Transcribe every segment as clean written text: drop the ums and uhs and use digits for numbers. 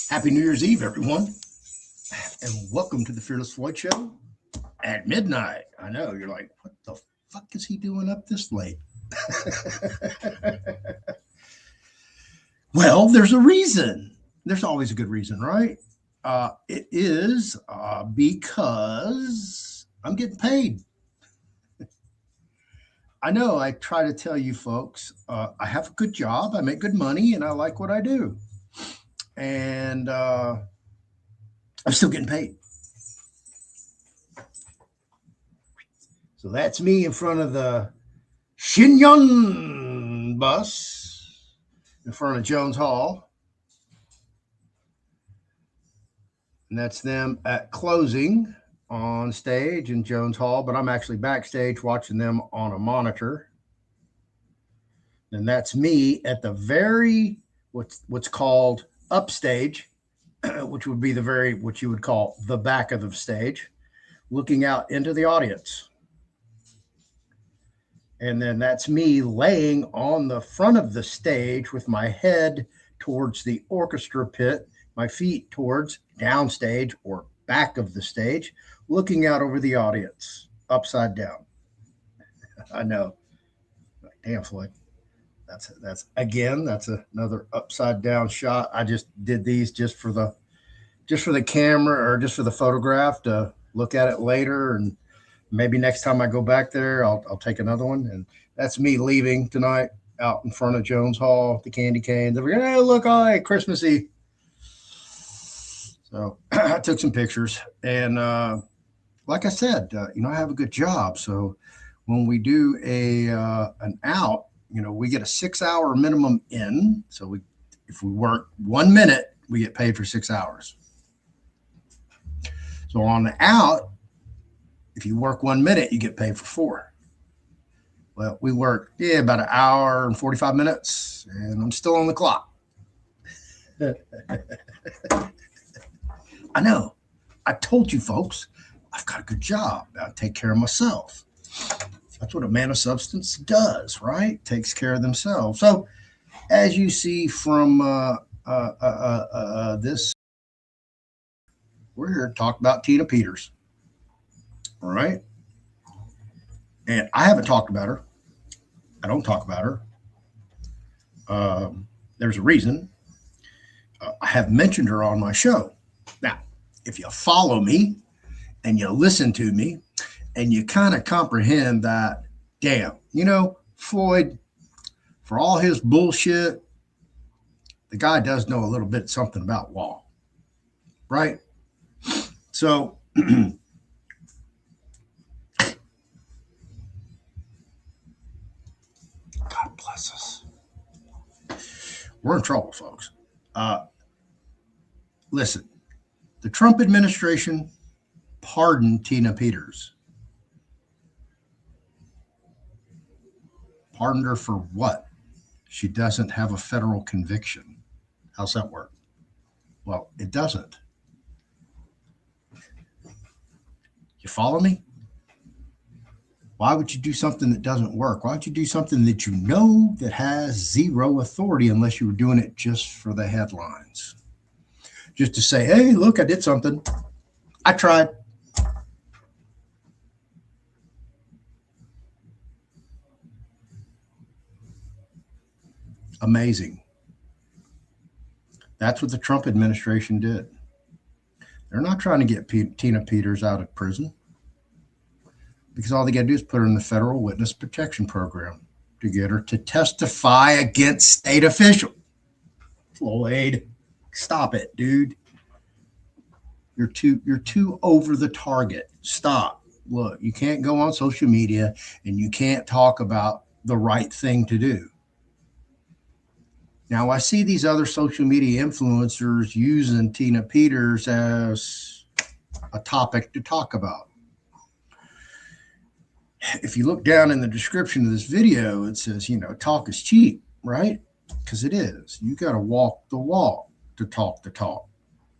Happy New Year's Eve, everyone, and welcome to the Fearless Floyd Show at midnight. I know, you're like, what the fuck is he doing up this late? Well, there's a reason. There's always a good reason, right? It is because I'm getting paid. I know I try to tell you folks, I have a good job, I make good money, and I like what I do. And I'm still getting paid. So that's me in front of the Shinyon bus in front of Jones Hall. And that's them at closing on stage in Jones Hall, but I'm actually backstage watching them on a monitor. And that's me at the very, what's called upstage, which would be what you would call the back of the stage, looking out into the audience. And then that's me laying on the front of the stage with my head towards the orchestra pit, my feet towards downstage or back of the stage, looking out over the audience, upside down. I know. Damn, Floyd. That's another upside down shot. I just did these just for the camera or just for the photograph to look at it later, and maybe next time I go back there, I'll take another one. And that's me leaving tonight out in front of Jones Hall, the candy canes. Hey, look, all Christmassy. So I took some pictures, and like I said, I have a good job. So when we do an out, we get a 6-hour minimum in. So if we work 1 minute, we get paid for 6 hours. So on the out, if you work 1 minute, you get paid for 4. Well, we work about an hour and 45 minutes, and I'm still on the clock. I know. I told you folks, I've got a good job. I take care of myself. That's what a man of substance does, right? Takes care of themselves. So as you see from this, we're here to talk about Tina Peters. All right. And I haven't talked about her. I don't talk about her. There's a reason. I have mentioned her on my show. Now, if you follow me and you listen to me and you kind of comprehend that, damn, Floyd, for all his bullshit, the guy does know a little bit something about law, right? So God bless us. We're in trouble, folks. Listen, the Trump administration pardoned Tina Peters. Pardoned her for what? She doesn't have a federal conviction. How's that work? Well, it doesn't. You follow me? Why would you do something that doesn't work? Why would you do something that you know that has zero authority unless you were doing it just for the headlines? Just to say, hey, look, I did something. I tried. Amazing. That's what the Trump administration did. They're not trying to get Tina Peters out of prison because all they got to do is put her in the federal witness protection program to get her to testify against state officials. Floyd, stop it, dude. You're too over the target. Stop. Look, you can't go on social media and you can't talk about the right thing to do. Now, I see these other social media influencers using Tina Peters as a topic to talk about. If you look down in the description of this video, it says, talk is cheap, right? Because it is. You got to walk the walk to talk the talk.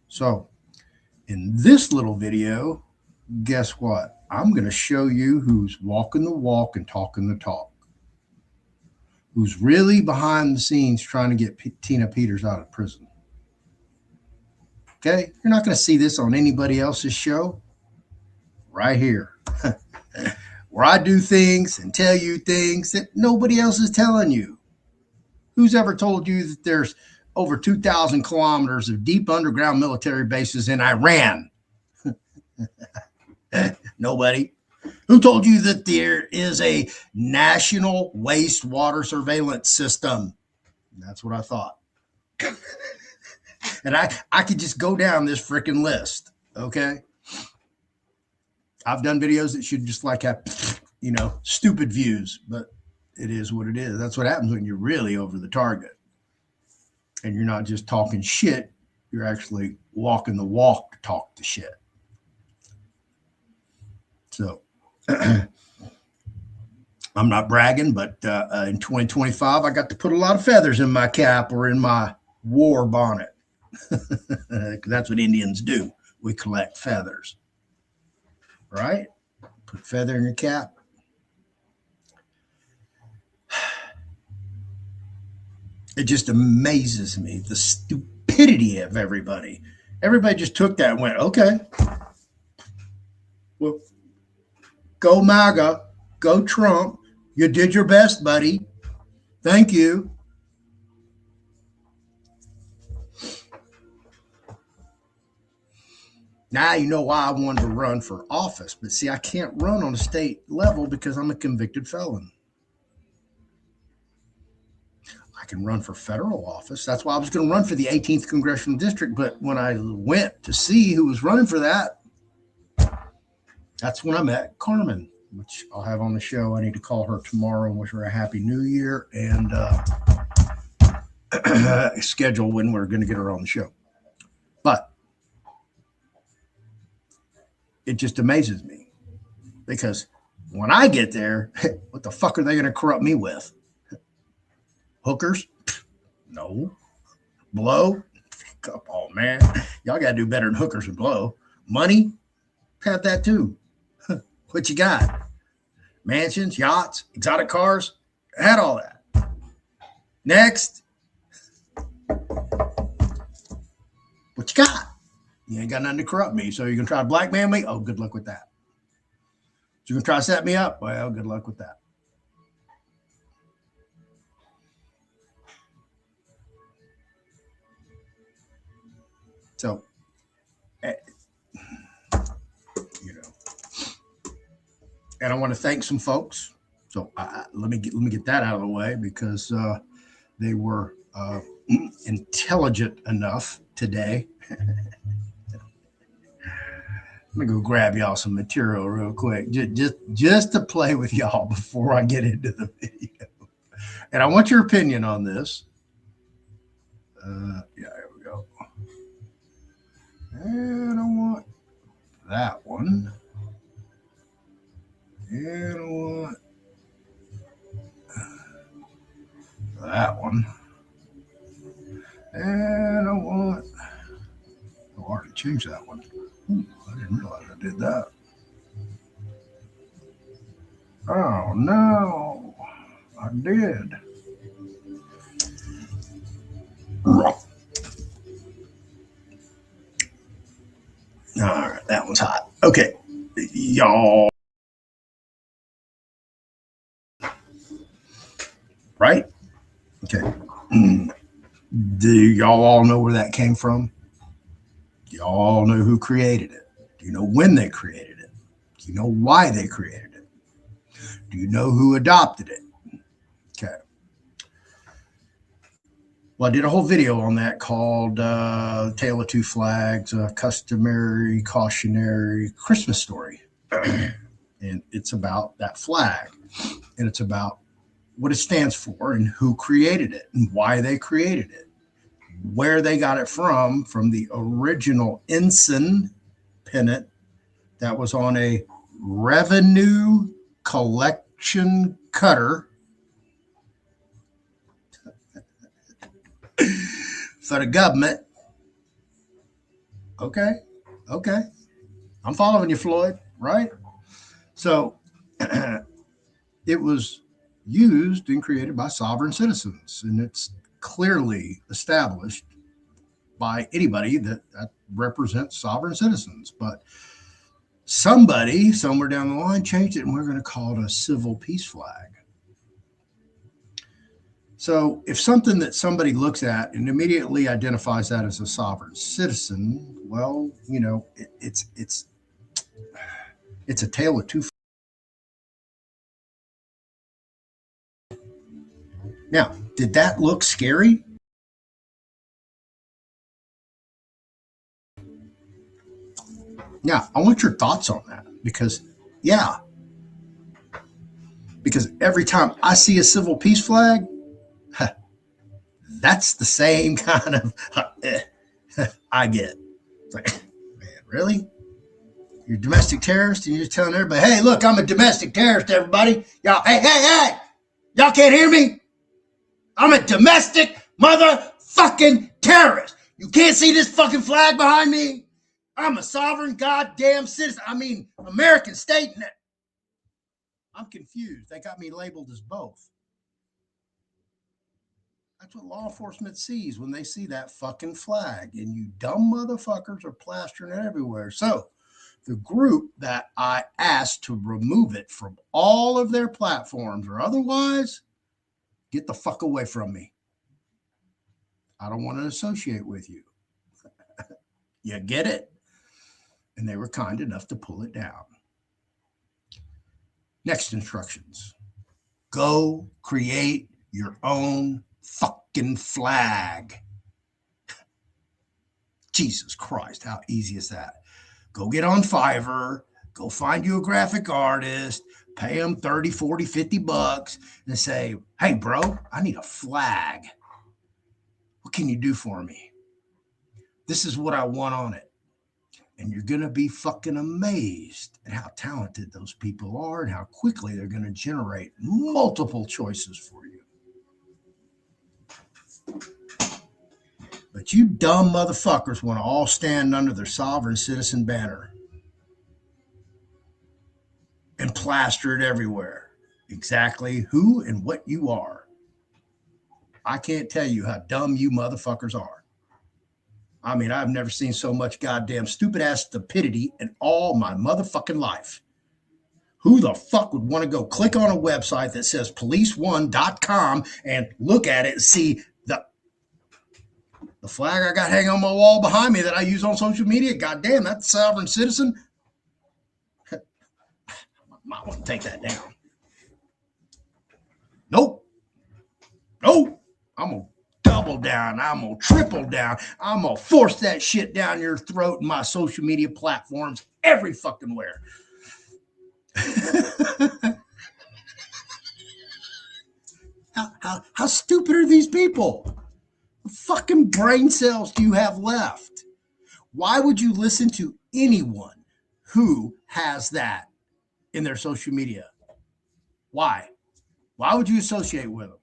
So in this little video, guess what? I'm going to show you who's walking the walk and talking the talk. Who's really behind the scenes trying to get Tina Peters out of prison. Okay. You're not going to see this on anybody else's show. Right here, where I do things and tell you things that nobody else is telling you. Who's ever told you that there's over 2,000 kilometers of deep underground military bases in Iran? Nobody. Who told you that there is a national wastewater surveillance system? That's what I thought. And I could just go down this freaking list. Okay. I've done videos that should just like have, stupid views, but it is what it is. That's what happens when you're really over the target. And you're not just talking shit, you're actually walking the walk to talk the shit. So I'm not bragging, but in 2025, I got to put a lot of feathers in my cap or in my war bonnet. That's what Indians do. We collect feathers, right? Put a feather in your cap. It just amazes me, the stupidity of everybody. Everybody just took that and went, okay, well, go MAGA, go Trump. You did your best, buddy. Thank you. Now you know why I wanted to run for office. But see, I can't run on a state level because I'm a convicted felon. I can run for federal office. That's why I was going to run for the 18th Congressional District. But when I went to see who was running for that, that's when I met Carmen, which I'll have on the show. I need to call her tomorrow and wish her a happy new year and schedule when we're going to get her on the show. But it just amazes me because when I get there, what the fuck are they going to corrupt me with? Hookers? No. Blow? Come on, man. Y'all got to do better than hookers and blow. Money? Have that too. What you got? Mansions, yachts, exotic cars? I had all that. Next. What you got? You ain't got nothing to corrupt me. So you're going to try to blackmail me? Oh, good luck with that. You're going to try to set me up? Well, good luck with that. So, and I want to thank some folks. So let me get that out of the way because they were intelligent enough today. Let me go grab y'all some material real quick, just to play with y'all before I get into the video. And I want your opinion on this. Yeah, here we go. And I want that one. And I want that one. And I want, I already changed that one. I didn't realize I did that. Oh no, I did. All right, that one's hot. Okay, y'all. Right? Okay. Do y'all all know where that came from? Do y'all all know who created it? Do you know when they created it? Do you know why they created it? Do you know who adopted it? Okay. Well, I did a whole video on that called Tale of Two Flags, a customary cautionary Christmas story. And it's about that flag. And it's about what it stands for and who created it and why they created it, where they got it from the original ensign pennant that was on a revenue collection cutter for the government. Okay. I'm following you, Floyd, right? So it was used and created by sovereign citizens, and it's clearly established by anybody that represents sovereign citizens. But somebody somewhere down the line changed it, and we're going to call it a civil peace flag. So if something that somebody looks at and immediately identifies that as a sovereign citizen, well, it's a tale of two. Now, did that look scary? Now, I want your thoughts on that because every time I see a civil peace flag, that's the same kind of I get. It's like, man, really? You're a domestic terrorist and you're just telling everybody, hey, look, I'm a domestic terrorist, everybody. Y'all, hey. Y'all can't hear me? I'm a domestic motherfucking terrorist. You can't see this fucking flag behind me? I'm a sovereign goddamn citizen. I mean, American state. I'm confused. They got me labeled as both. That's what law enforcement sees when they see that fucking flag. And you dumb motherfuckers are plastering it everywhere. So the group that I asked to remove it from all of their platforms or otherwise, get the fuck away from me. I don't want to associate with you. You get it? And they were kind enough to pull it down. Next instructions. Go create your own fucking flag. Jesus Christ, how easy is that? Go get on Fiverr, go find you a graphic artist, pay them 30, 40, 50 bucks and say, hey, bro, I need a flag. What can you do for me? This is what I want on it. And you're going to be fucking amazed at how talented those people are and how quickly they're going to generate multiple choices for you. But you dumb motherfuckers want to all stand under their sovereign citizen banner and plaster it everywhere. Exactly who and what you are. I can't tell you how dumb you motherfuckers are. I mean, I've never seen so much goddamn stupid ass stupidity in all my motherfucking life. Who the fuck would want to go click on a website that says police1.com and look at it and see the flag I got hanging on my wall behind me that I use on social media? Goddamn, that's sovereign citizen. Might want to take that down. Nope. I'm going to double down. I'm going to triple down. I'm going to force that shit down your throat in my social media platforms every fucking where. How stupid are these people? What fucking brain cells do you have left? Why would you listen to anyone who has that in their social media? Why? Why would you associate with them?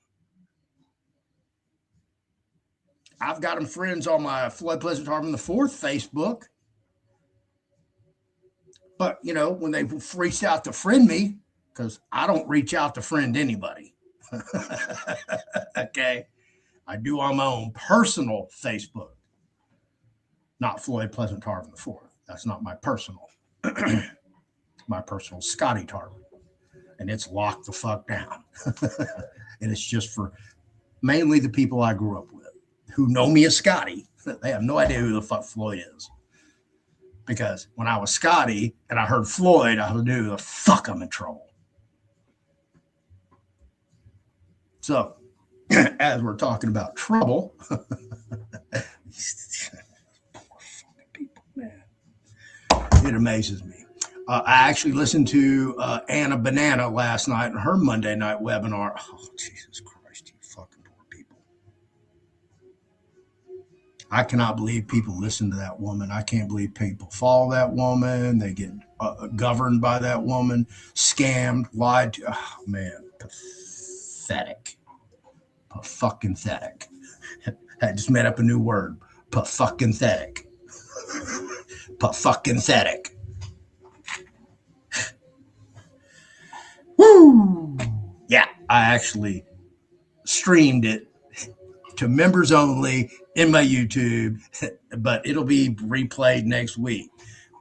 I've got them friends on my Floyd Pleasant Harmon IV Facebook. But, when they reached out to friend me, because I don't reach out to friend anybody. Okay? I do on my own personal Facebook. Not Floyd Pleasant Harmon IV. That's not my personal. My personal Scotty Tarvin. And it's locked the fuck down. And it's just for mainly the people I grew up with who know me as Scotty. They have no idea who the fuck Floyd is. Because when I was Scotty and I heard Floyd, I knew the fuck I'm in trouble. So, as we're talking about trouble, poor fucking people, man. It amazes me. I actually listened to Anna Banana last night in her Monday night webinar. Oh, Jesus Christ, you fucking poor people. I cannot believe people listen to that woman. I can't believe people follow that woman. They get governed by that woman, scammed, lied to. Oh, man, pathetic. Fucking pathetic. I just made up a new word. Fucking pathetic. Fucking pathetic. Woo! Yeah, I actually streamed it to members only in my YouTube, but it'll be replayed next week.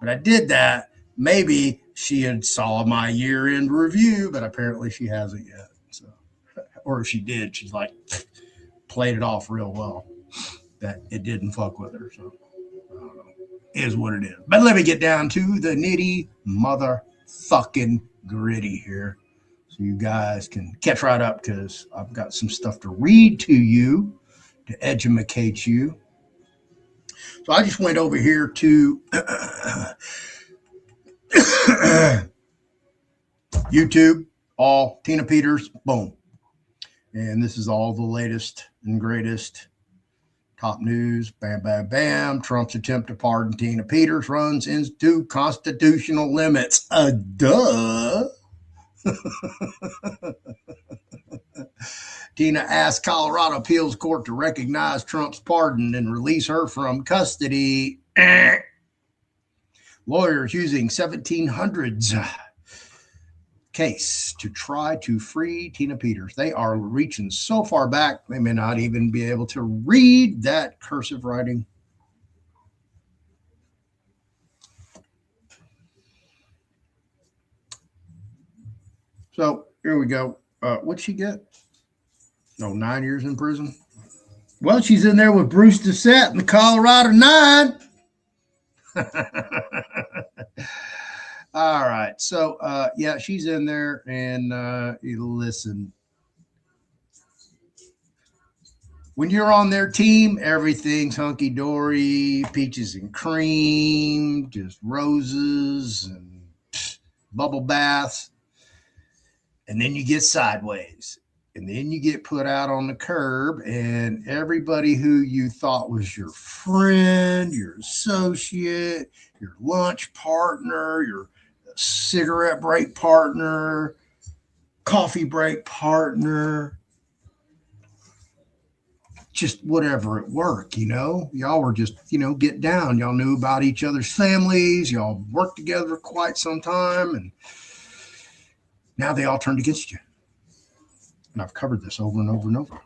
But I did that. Maybe she had saw my year-end review, but apparently she hasn't yet. So, or if she did, she's like played it off real well that it didn't fuck with her. So I don't know. It is what it is. But let me get down to the nitty motherfucking gritty here, so you guys can catch right up, because I've got some stuff to read to you to educate you. So I just went over here to YouTube, all Tina Peters, boom. And this is all the latest and greatest top news. Bam, bam, bam. Trump's attempt to pardon Tina Peters runs into constitutional limits. Duh. Tina asked Colorado appeals court to recognize Trump's pardon and release her from custody. Lawyers using 1700s case to try to free Tina Peters. They are reaching so far back, they may not even be able to read that cursive writing. So here we go. What'd she get? Oh, 9 years in prison. Well, she's in there with Bruce Doucette in the Colorado 9. All right. So, yeah, she's in there. And listen, when you're on their team, everything's hunky-dory, peaches and cream, just roses and bubble baths. And then you get sideways. And then you get put out on the curb, and everybody who you thought was your friend, your associate, your lunch partner, your cigarette break partner, coffee break partner, just whatever at work, y'all were just, get down. Y'all knew about each other's families. Y'all worked together quite some time, and now they all turned against you. And I've covered this over and over and over.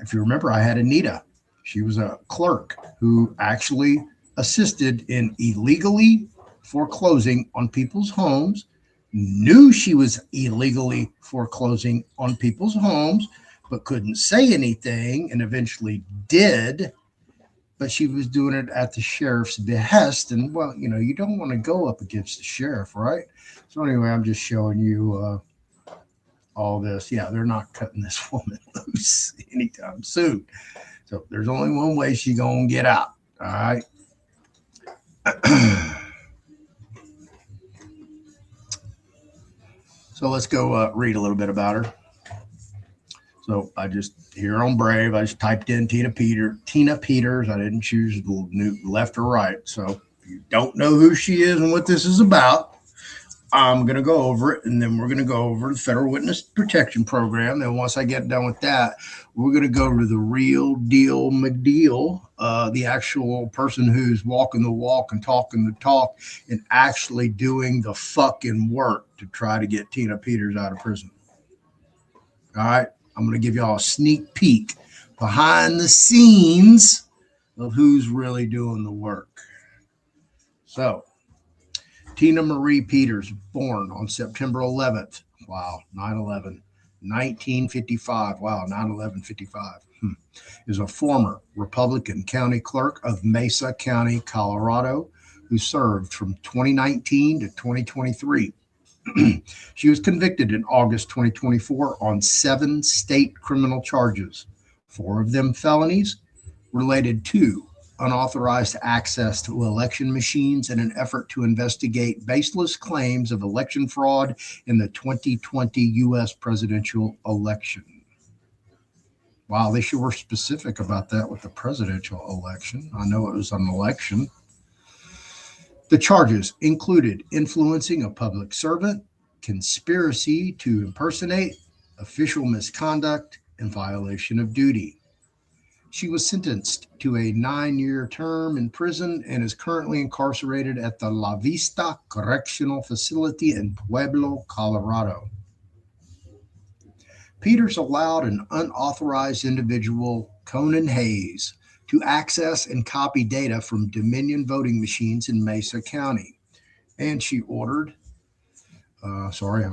If you remember, I had Anita. She was a clerk who actually assisted in illegally foreclosing on people's homes, knew she was illegally foreclosing on people's homes, but couldn't say anything, and eventually did. But she was doing it at the sheriff's behest. And, well, you don't want to go up against the sheriff, right? So anyway, I'm just showing you all this. Yeah, they're not cutting this woman loose anytime soon. So there's only one way she's going to get out. All right. So let's go read a little bit about her. So I just, here on Brave, I just typed in Tina Peters. I didn't choose the left or right. So if you don't know who she is and what this is about, I'm going to go over it, and then we're going to go over the Federal Witness Protection Program. Then once I get done with that, we're going to go to the real deal McDeal, the actual person who's walking the walk and talking the talk and actually doing the fucking work to try to get Tina Peters out of prison. All right. I'm going to give y'all a sneak peek behind the scenes of who's really doing the work. So, Tina Marie Peters, born on September 11th. Wow, 9/11. 1955. Wow, 9/11/55. Is a former Republican county clerk of Mesa County, Colorado, who served from 2019 to 2023. She was convicted in August 2024 on 7 state criminal charges, 4 of them felonies related to unauthorized access to election machines in an effort to investigate baseless claims of election fraud in the 2020 U.S. presidential election. Wow, they sure were specific about that with the presidential election. I know it was an election. The charges included influencing a public servant, conspiracy to impersonate, official misconduct, and violation of duty. She was sentenced to a 9-year term in prison and is currently incarcerated at the La Vista Correctional Facility in Pueblo, Colorado. Peters allowed an unauthorized individual, Conan Hayes, to access and copy data from Dominion voting machines in Mesa County. And she ordered, sorry, I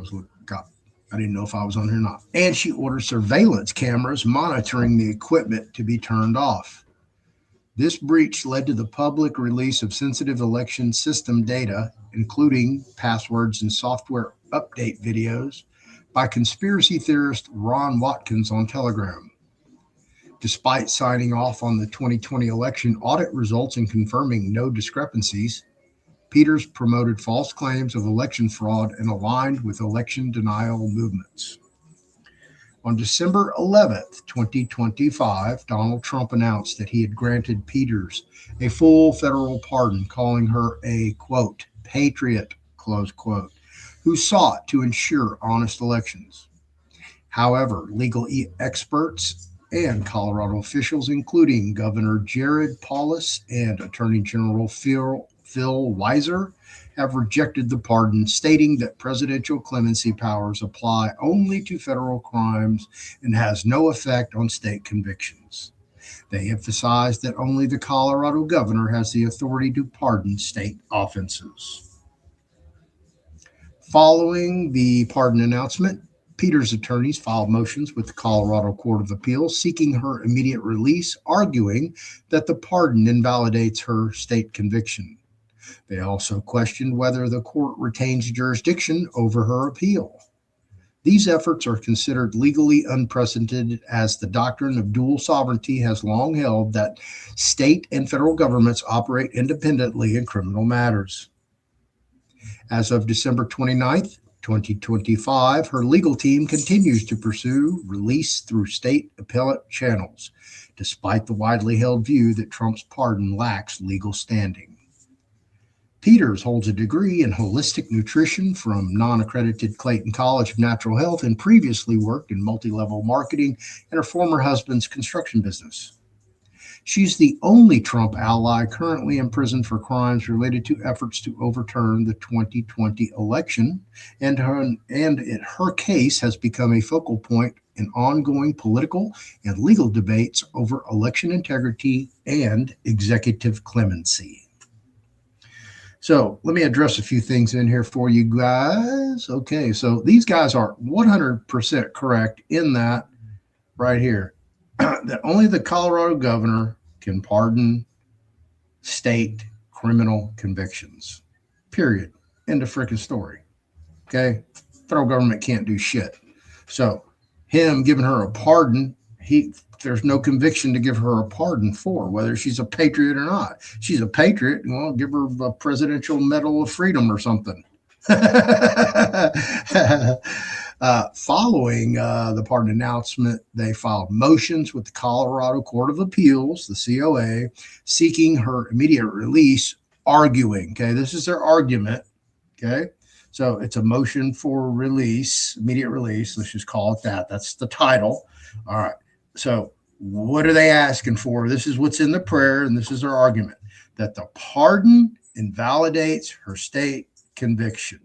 didn't know if I was on here or not. And she ordered surveillance cameras monitoring the equipment to be turned off. This breach led to the public release of sensitive election system data, including passwords and software update videos, by conspiracy theorist Ron Watkins on Telegram. Despite signing off on the 2020 election audit results and confirming no discrepancies, Peters promoted false claims of election fraud and aligned with election denial movements. On December 11th, 2025, Donald Trump announced that he had granted Peters a full federal pardon, calling her a, quote, patriot, close quote, who sought to ensure honest elections. However, legal experts and Colorado officials, including Governor Jared Polis and Attorney General Phil Weiser, have rejected the pardon, stating that presidential clemency powers apply only to federal crimes and has no effect on state convictions. They emphasized that only the Colorado governor has the authority to pardon state offenses. Following the pardon announcement, Peters' attorneys filed motions with the Colorado Court of Appeals seeking her immediate release, arguing that the pardon invalidates her state conviction. They also questioned whether the court retains jurisdiction over her appeal. These efforts are considered legally unprecedented, as the doctrine of dual sovereignty has long held that state and federal governments operate independently in criminal matters. As of December 29th, 2025, her legal team continues to pursue release through state appellate channels, despite the widely held view that Trump's pardon lacks legal standing. Peters holds a degree in holistic nutrition from non-accredited Clayton College of Natural Health and previously worked in multi-level marketing in her former husband's construction business. She's the only Trump ally currently imprisoned for crimes related to efforts to overturn the 2020 election, and her case has become a focal point in ongoing political and legal debates over election integrity and executive clemency. So let me address a few things in here for you guys. Okay, so these guys are 100% correct in that right here, that only the Colorado governor can pardon state criminal convictions. Period. End of freaking story. Okay, federal government can't do shit. So him giving her a pardon, there's no conviction to give her a pardon for, whether she's a patriot or not. She's a patriot, well, give her a Presidential Medal of Freedom or something. Following the pardon announcement, they filed motions with the Colorado Court of Appeals, the COA, seeking her immediate release, arguing, okay, this is their argument, okay? So it's a motion for release, immediate release, let's just call it that. That's the title. All right. So what are they asking for? This is what's in the prayer, and this is their argument, that the pardon invalidates her state conviction.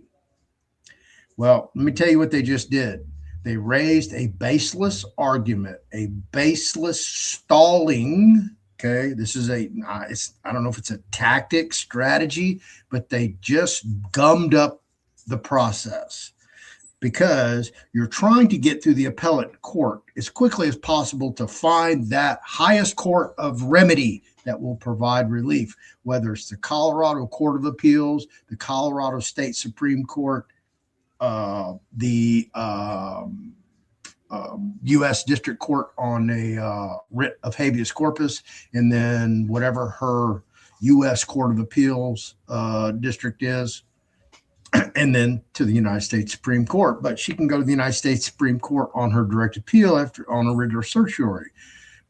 Well, let me tell you what they just did. They raised a baseless argument, a baseless stalling. Okay, this is I don't know if it's a tactic, strategy, but they just gummed up the process, because you're trying to get through the appellate court as quickly as possible to find that highest court of remedy that will provide relief, whether it's the Colorado Court of Appeals, the Colorado State Supreme Court, the U.S. District Court on a writ of habeas corpus, and then whatever her U.S. Court of Appeals district is, and then to the United States Supreme Court. But she can go to the United States Supreme Court on her direct appeal on a regular certiorari.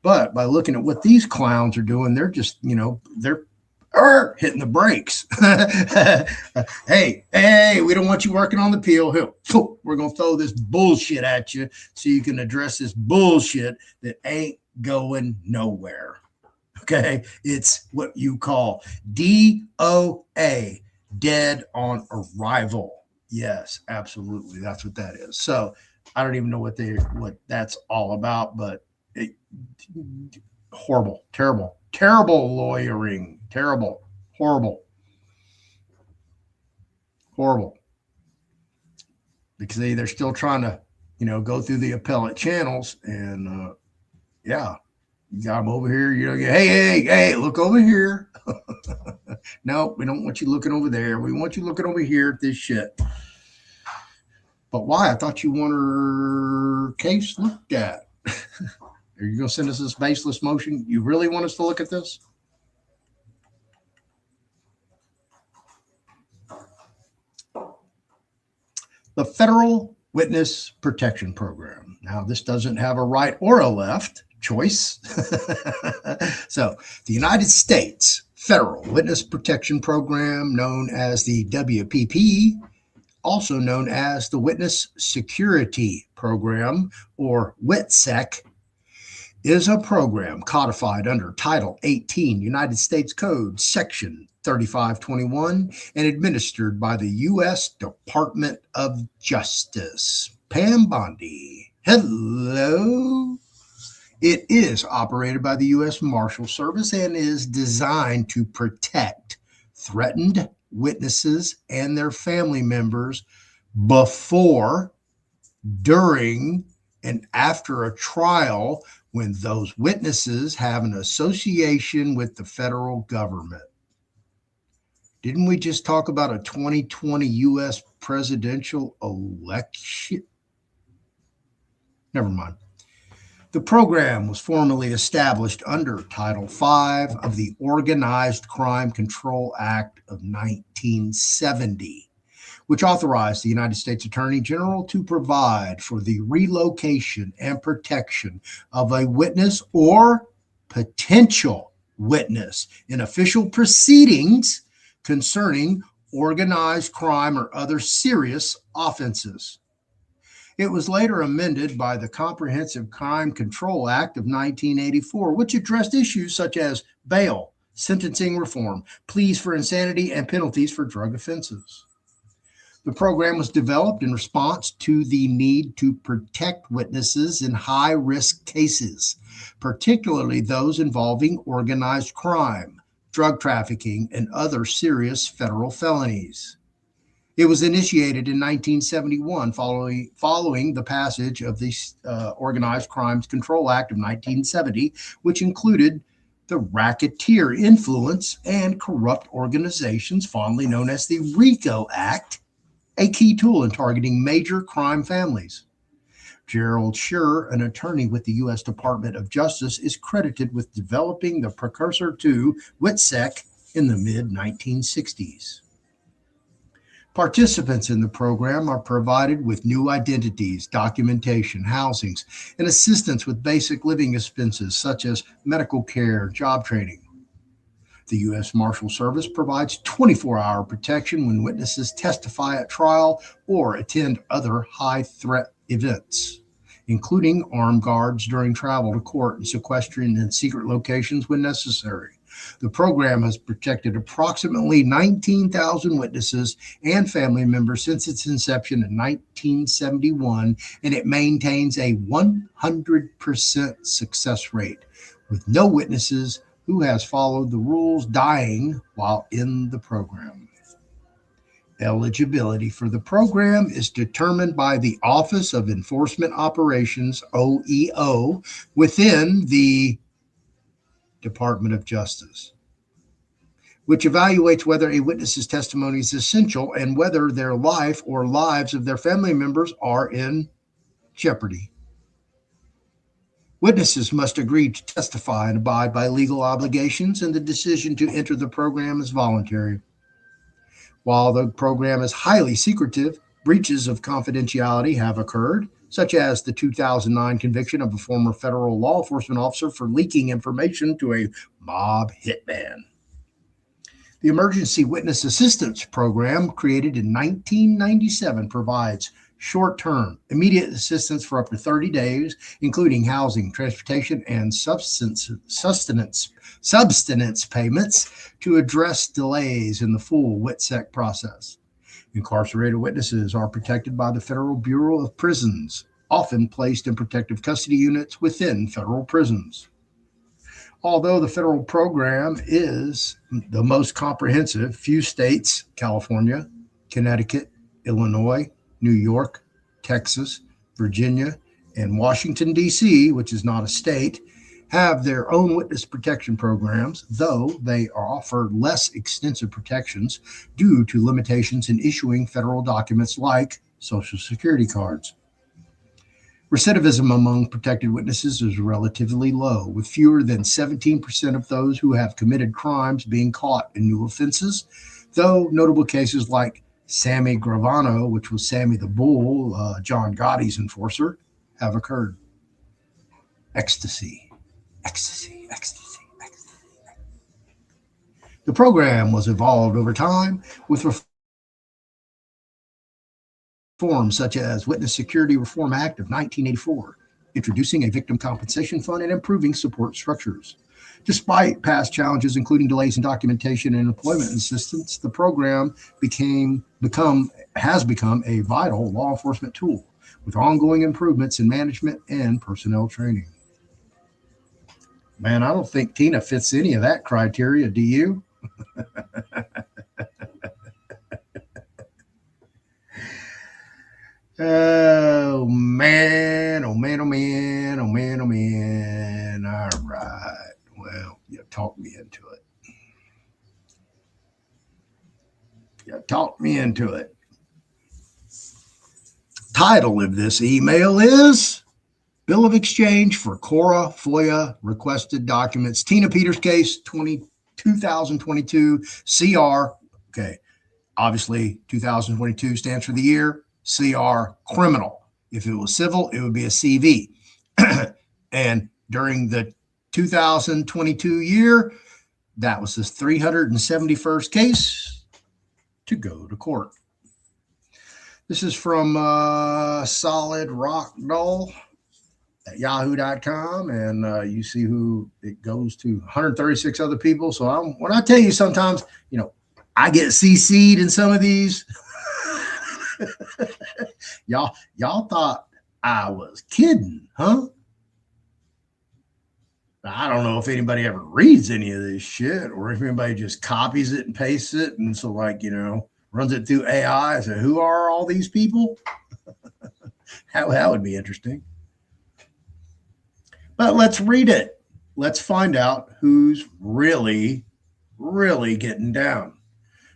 But by looking at what these clowns are doing, they're just, they're hitting the brakes. hey, we don't want you working on the appeal. We're going to throw this bullshit at you so you can address this bullshit that ain't going nowhere. Okay? It's what you call DOA. Dead on arrival. Yes, absolutely. That's what that is. So I don't even know what that's all about, but it, horrible, terrible, terrible lawyering, terrible, horrible, horrible. Because they're still trying to, go through the appellate channels, and yeah, you got them over here. Hey, hey, hey, look over here. No, we don't want you looking over there. We want you looking over here at this shit. But why? I thought you want her case looked at. Are you going to send us this baseless motion? You really want us to look at this? The Federal Witness Protection Program. Now, this doesn't have a right or a left choice. So, the United States Federal Witness Protection Program, known as the WPP, also known as the Witness Security Program, or WITSEC, is a program codified under Title 18 United States Code, Section 3521, and administered by the U.S. Department of Justice. Pam Bondi, hello. It is operated by the U.S. Marshal Service and is designed to protect threatened witnesses and their family members before, during, and after a trial when those witnesses have an association with the federal government. Didn't we just talk about a 2020 U.S. presidential election? Never mind. The program was formally established under Title V of the Organized Crime Control Act of 1970, which authorized the United States Attorney General to provide for the relocation and protection of a witness or potential witness in official proceedings concerning organized crime or other serious offenses. It was later amended by the Comprehensive Crime Control Act of 1984, which addressed issues such as bail, sentencing reform, pleas for insanity, and penalties for drug offenses. The program was developed in response to the need to protect witnesses in high-risk cases, particularly those involving organized crime, drug trafficking, and other serious federal felonies. It was initiated in 1971 following the passage of the Organized Crimes Control Act of 1970, which included the Racketeer Influence and Corrupt Organizations, fondly known as the RICO Act, a key tool in targeting major crime families. Gerald Schur, an attorney with the U.S. Department of Justice, is credited with developing the precursor to WITSEC in the mid-1960s. Participants in the program are provided with new identities, documentation, housings, and assistance with basic living expenses such as medical care, job training. The U.S. Marshal Service provides 24-hour protection when witnesses testify at trial or attend other high-threat events, including armed guards during travel to court and sequestering in secret locations when necessary. The program has protected approximately 19,000 witnesses and family members since its inception in 1971, and it maintains a 100% success rate, with no witnesses who has followed the rules dying while in the program. Eligibility for the program is determined by the Office of Enforcement Operations, OEO, within the Department of Justice, which evaluates whether a witness's testimony is essential and whether their life or lives of their family members are in jeopardy. Witnesses must agree to testify and abide by legal obligations, and the decision to enter the program is voluntary. While the program is highly secretive, breaches of confidentiality have occurred, such as the 2009 conviction of a former federal law enforcement officer for leaking information to a mob hitman. The Emergency Witness Assistance Program, created in 1997, provides short-term, immediate assistance for up to 30 days, including housing, transportation, and sustenance payments to address delays in the full WITSEC process. Incarcerated witnesses are protected by the Federal Bureau of Prisons. often placed in protective custody units within federal prisons. Although the federal program is the most comprehensive, few states, California, Connecticut, Illinois, New York, Texas, Virginia, and Washington, D.C., which is not a state, have their own witness protection programs, though they offer less extensive protections due to limitations in issuing federal documents like Social Security cards. Recidivism among protected witnesses is relatively low, with fewer than 17% of those who have committed crimes being caught in new offenses, though notable cases like Sammy Gravano, which was Sammy the Bull, John Gotti's enforcer, have occurred. Ecstasy, ecstasy, ecstasy, ecstasy. The program was evolved over time with reforms such as Witness Security Reform Act of 1984, introducing a victim compensation fund and improving support structures. Despite past challenges, including delays in documentation and employment assistance, the program has become a vital law enforcement tool with ongoing improvements in management and personnel training. Man, I don't think Tina fits any of that criteria. Do you? Oh, man. Oh, man. Oh, man. Oh, man. Oh, man. All right. Well, you talked me into it. Title of this email is Bill of Exchange for Cora FOIA Requested Documents. Tina Peters case 2022 CR. Okay. Obviously, 2022 stands for the year. CR, criminal. If it was civil, it would be a CV. And during the 2022 year, that was his 371st case to go to court. This is from Solid Rock Doll at yahoo.com, and you see who it goes to, 136 other people. So when I tell you sometimes, I get CC'd in some of these. Y'all thought I was kidding, huh? I don't know if anybody ever reads any of this shit or if anybody just copies it and pastes it. And so runs it through AI. So who are all these people? That would be interesting. But let's read it. Let's find out who's really, really getting down.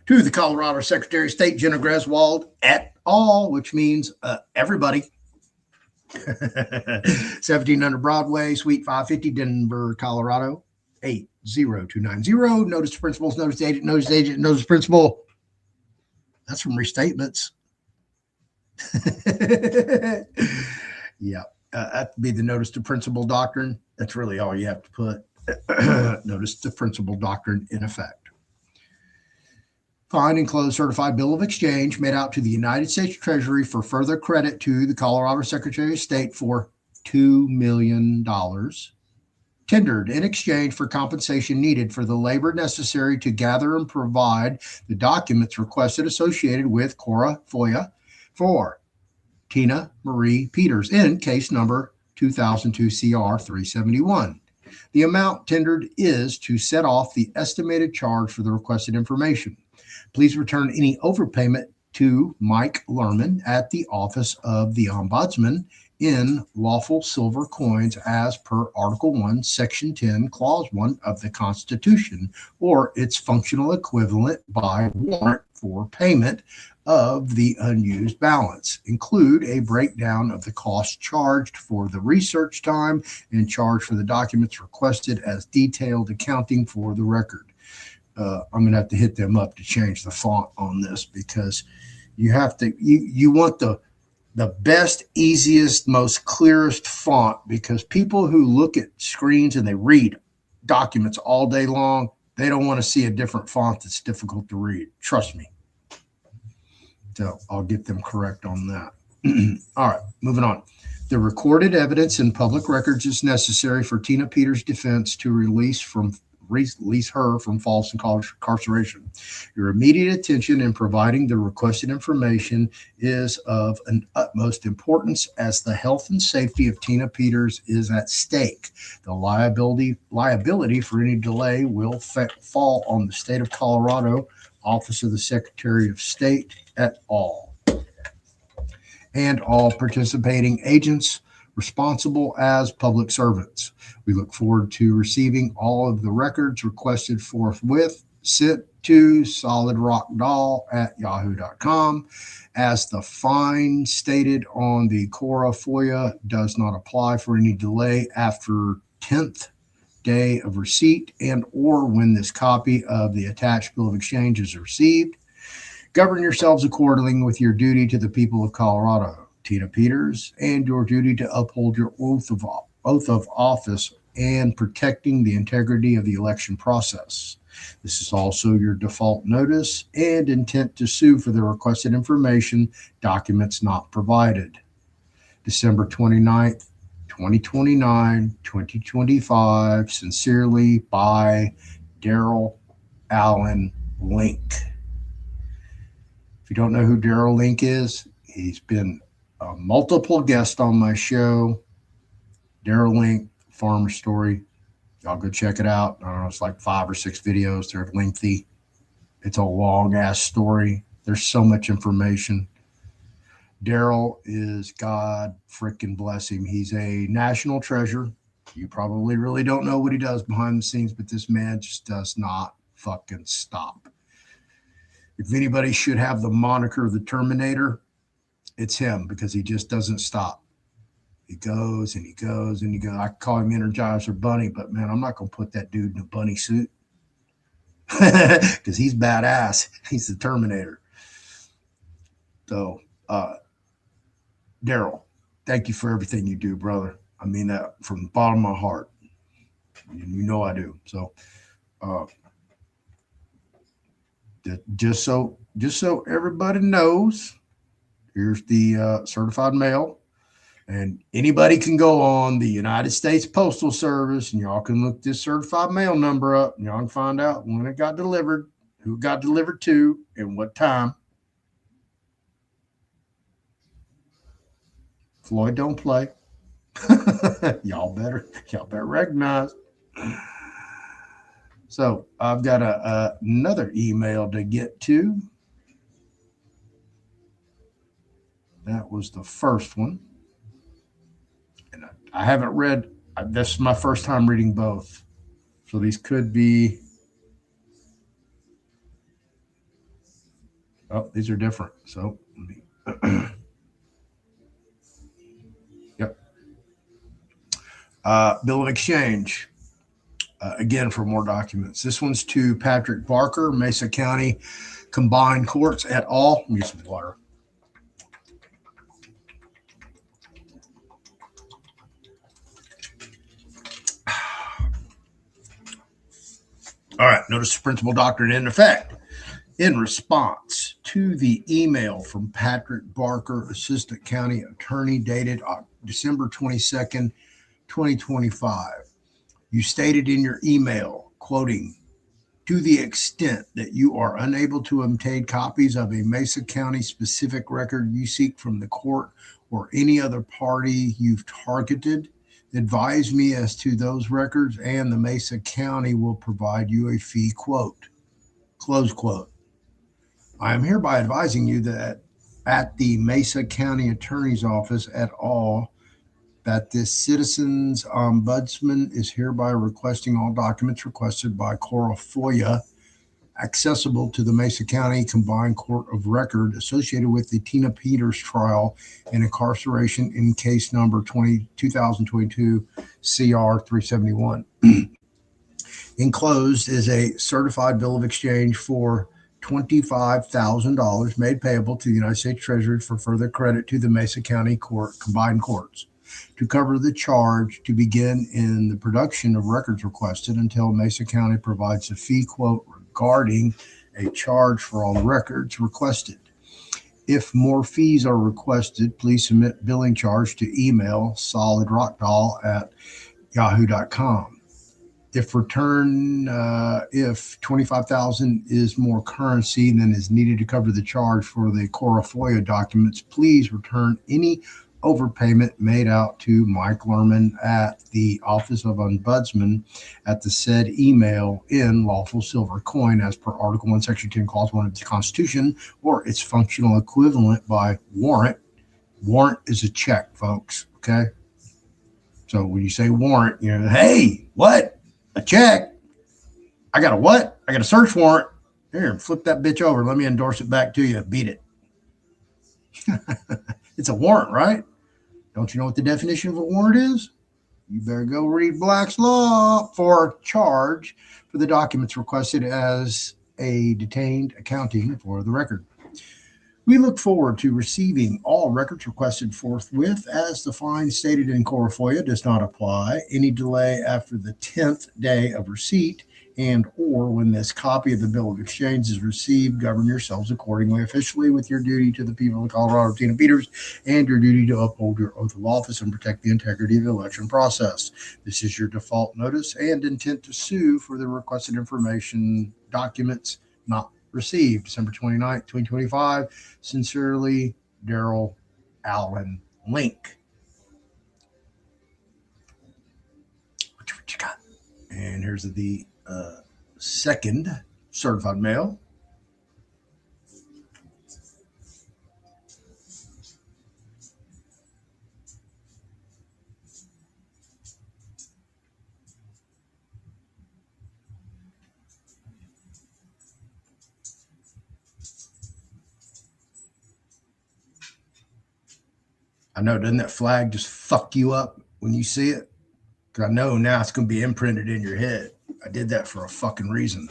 To the Colorado Secretary of State, Jenna Griswold, et al., which means everybody. 1700 Broadway, Suite 550, Denver, Colorado, 80290. Notice to principals, notice agent, notice principal. That's from restatements. Yeah, that'd be the notice to principal doctrine. That's really all you have to put. Notice to principal doctrine in effect. Find enclosed certified bill of exchange made out to the United States Treasury for further credit to the Colorado Secretary of State for $2 million, tendered in exchange for compensation needed for the labor necessary to gather and provide the documents requested associated with Cora FOIA for Tina Marie Peters in case number 2002 CR 371. The amount tendered is to set off the estimated charge for the requested information. Please return any overpayment to Mike Lerman at the Office of the Ombudsman in lawful silver coins as per Article 1, Section 10, Clause 1 of the Constitution, or its functional equivalent by warrant for payment of the unused balance. Include a breakdown of the cost charged for the research time and charge for the documents requested as detailed accounting for the record. I'm going to have to hit them up to change the font on this because you have to, you want the best, easiest, most clearest font, because people who look at screens and they read documents all day long, they don't want to see a different font that's difficult to read. Trust me. So I'll get them correct on that. All right, moving on. The recorded evidence in public records is necessary for Tina Peters' defense to release from release her from false incarceration. Your immediate attention in providing the requested information is of an utmost importance as the health and safety of Tina Peters is at stake. The liability for any delay will fall on the state of Colorado, Office of the Secretary of State et al., and all participating agents responsible as public servants. We look forward to receiving all of the records requested forthwith, sent to solidrockdoll@yahoo.com. As the fine stated on the Cora FOIA does not apply for any delay after 10th day of receipt and or when this copy of the attached bill of exchange is received. Govern yourselves accordingly with your duty to the people of Colorado, Tina Peters, and your duty to uphold your oath of office and protecting the integrity of the election process. This is also your default notice and intent to sue for the requested information, documents not provided. December 29th, 2025, sincerely by Darrell Link. If you don't know who Darrell Link is, he's been a multiple guest on my show. Darrell Link, Farmer Story. Y'all go check it out. I don't know, it's like 5 or 6 videos. They're lengthy. It's a long-ass story. There's so much information. Darrell is, God freaking bless him, he's a national treasure. You probably really don't know what he does behind the scenes, but this man just does not fucking stop. If anybody should have the moniker of the Terminator, it's him, because he just doesn't stop. He goes and he goes and he goes. I call him Energizer Bunny, but man, I'm not going to put that dude in a bunny suit because he's badass. He's the Terminator. So, Darrell, thank you for everything you do, brother. I mean that from the bottom of my heart. You know I do. So, just so everybody knows, here's the certified mail, and anybody can go on the United States Postal Service, and y'all can look this certified mail number up, and y'all can find out when it got delivered, who it got delivered to, and what time. Floyd don't play. y'all better recognize. So I've got another email to get to. That was the first one. And I haven't read, this is my first time reading both. So these could be, oh, these are different. So let me, yep. Bill of exchange. Again, for more documents. This one's to Patrick Barker, Mesa County Combined Courts et al. Let me get some water. All right, notice the principal doctrine in effect. In response to the email from Patrick Barker, Assistant County Attorney, dated December 22nd, 2025, you stated in your email, quoting, to the extent that you are unable to obtain copies of a Mesa County specific record you seek from the court or any other party you've targeted, advise me as to those records, and the Mesa County will provide you a fee, quote, close quote. I am hereby advising you that at the Mesa County Attorney's Office et al., that this citizen's ombudsman is hereby requesting all documents requested by Cora FOIA accessible to the Mesa County Combined Court of Record associated with the Tina Peters trial and incarceration in case number 2022 CR 371. Enclosed is a certified bill of exchange for $25,000 made payable to the United States Treasury for further credit to the Mesa County Combined Courts to cover the charge to begin in the production of records requested until Mesa County provides a fee, quote, regarding a charge for all the records requested. If more fees are requested, please submit billing charge to email solidrockdoll@yahoo.com. If 25,000 is more currency than is needed to cover the charge for the Cora documents, please return any overpayment made out to Mike Lerman at the Office of Ombudsman at the said email in lawful silver coin as per Article 1, Section 10, Clause 1 of the Constitution, or its functional equivalent by warrant. Warrant is a check, folks, okay? So when you say warrant, you know, hey, what? A check? I got a what? I got a search warrant. Here, flip that bitch over. Let me endorse it back to you. Beat it. It's a warrant, right? Don't you know what the definition of a warrant is? You better go read Black's Law for a charge for the documents requested as a detained accounting for the record. We look forward to receiving all records requested forthwith as the fine stated in Cora does not apply. Any delay after the 10th day of receipt and or when this copy of the bill of exchange is received, govern yourselves accordingly officially with your duty to the people of Colorado, Tina Peters, and your duty to uphold your oath of office and protect the integrity of the election process. This is your default notice and intent to sue for the requested information documents not received. December 29th, 2025. Sincerely, Darrell Link. What you got? And here's the second certified mail. I know, doesn't that flag just fuck you up when you see it? Because I know now it's going to be imprinted in your head. I did that for a fucking reason.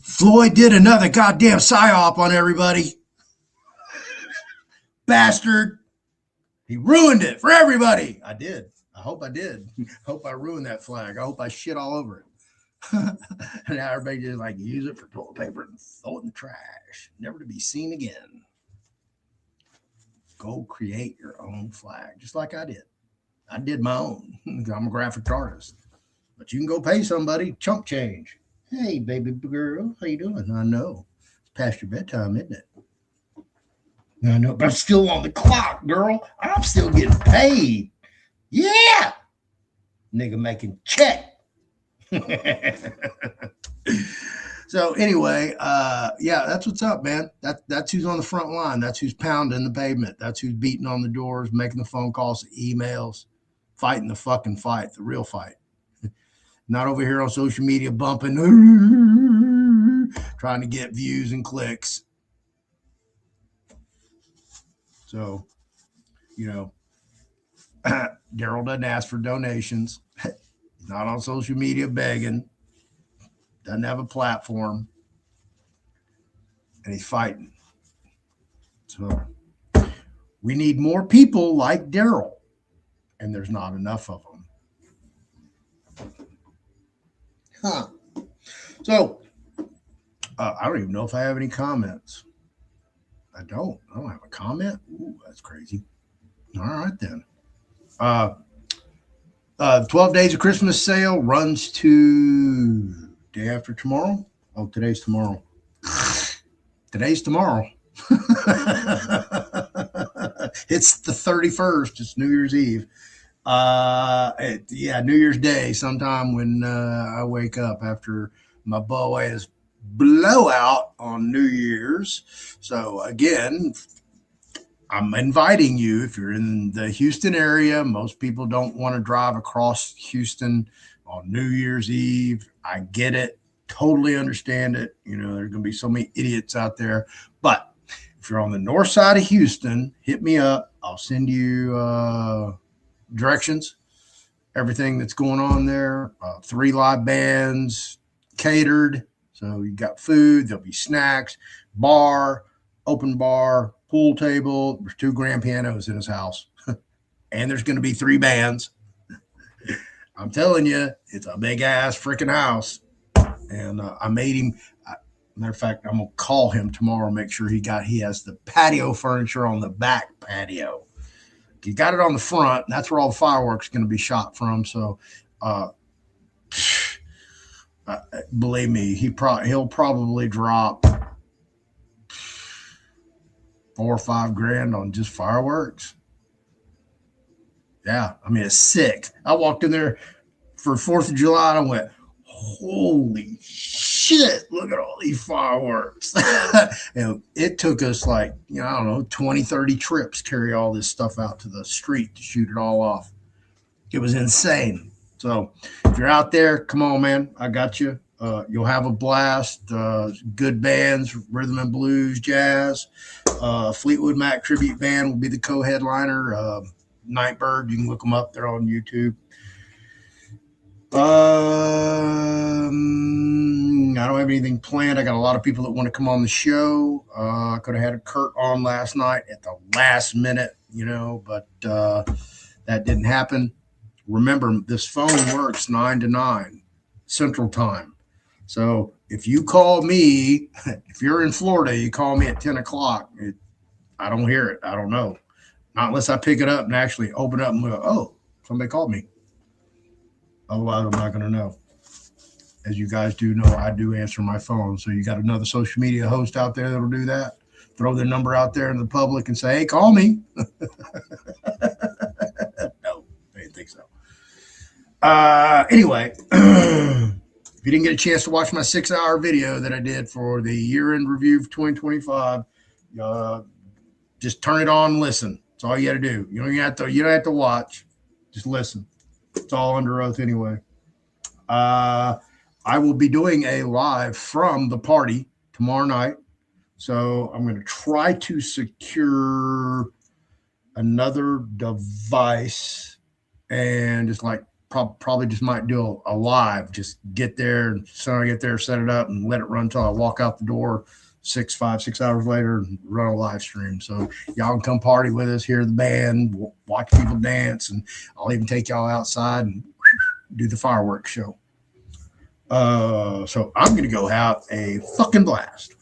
Floyd did another goddamn psyop on everybody. Bastard. He ruined it for everybody. I did. I hope I did. I hope I ruined that flag. I hope I shit all over it. And now everybody just like use it for toilet paper and throw it in the trash. Never to be seen again. Go create your own flag, just like I did. I did my own. I'm a graphic artist. But you can go pay somebody chump change. Hey, baby girl, how you doing? I know. It's past your bedtime, isn't it? I know, but I'm still on the clock, girl. I'm still getting paid. Yeah. Nigga making check. So anyway, yeah, that's what's up, man. That's who's on the front line. That's who's pounding the pavement. That's who's beating on the doors, making the phone calls, the emails, fighting the fucking fight, the real fight. Not over here on social media bumping, trying to get views and clicks. So, you know, Darrell doesn't ask for donations. He's not on social media begging. Doesn't have a platform. And he's fighting. So we need more people like Darrell. And there's not enough of them. Huh. So I don't even know if I have any comments. I don't have a comment. Ooh, that's crazy. All right, then. 12 Days of Christmas sale runs to day after tomorrow. Oh, today's tomorrow. Today's tomorrow. It's the 31st. It's New Year's Eve. Yeah, New Year's Day, sometime when I wake up after my boys blowout on New Year's. So again, I'm inviting you, if you're in the Houston area. Most people don't want to drive across Houston on New Year's Eve. I get it. Totally understand it. You know, there's going to be so many idiots out there. But if you're on the north side of Houston, hit me up. I'll send you directions, everything that's going on there. 3 live bands, catered. So you got food, there'll be snacks, bar, open bar, pool table. There's 2 grand pianos in his house. And there's going to be 3 bands. I'm telling you, it's a big ass freaking house. And I made him, matter of fact, I'm going to call him tomorrow, make sure he has the patio furniture on the back patio. He got it on the front. That's where all the fireworks are going to be shot from. So Believe me, he'll probably drop 4 or 5 grand on just fireworks. Yeah, I mean, it's sick. I walked in there for 4th of July and I went, holy shit, look at all these fireworks. And it took us like, I don't know, 20, 30 trips carry all this stuff out to the street to shoot it all off. It was insane. So if you're out there, come on, man. I got you. You'll have a blast. Good bands, rhythm and blues, jazz. Fleetwood Mac tribute band will be the co-headliner. Nightbird, you can look them up. They're on YouTube. I don't have anything planned. I got a lot of people that want to come on the show. I could have had Kurt on last night at the last minute, but that didn't happen. Remember, this phone works 9 to 9 Central Time. So if you call me, if you're in Florida, you call me at 10 o'clock. I don't hear it. I don't know. Not unless I pick it up and actually open it up and go, oh, somebody called me. Otherwise, I'm not going to know. As you guys do know, I do answer my phone. So you got another social media host out there that'll do that. Throw their number out there in the public and say, hey, call me. No, I didn't think so. Anyway, if you didn't get a chance to watch my 6-hour video that I did for the year-end review of 2025, just turn it on and listen. That's all you got to do. You don't have to watch. Just listen. It's all under oath anyway. I will be doing a live from the party tomorrow night. So I'm going to try to secure another device and just like probably just might do a live. Just get there, so I get there, set it up, and let it run until I walk out the door 6 hours later and run a live stream. So y'all can come party with us, hear the band, watch people dance, and I'll even take y'all outside and do the fireworks show. So I'm going to go have a fucking blast.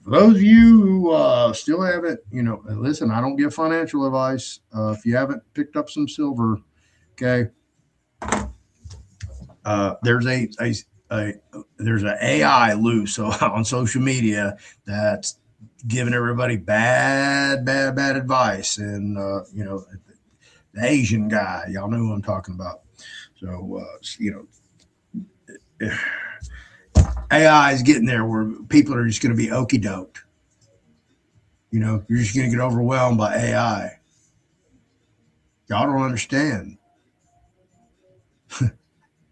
For those of you who still haven't, listen, I don't give financial advice. If you haven't picked up some silver, okay, there's an AI loose on social media that's giving everybody bad advice, and the Asian guy, y'all know who I'm talking about. So AI is getting there where people are just going to be okey doked. You're just going to get overwhelmed by AI. Y'all don't understand.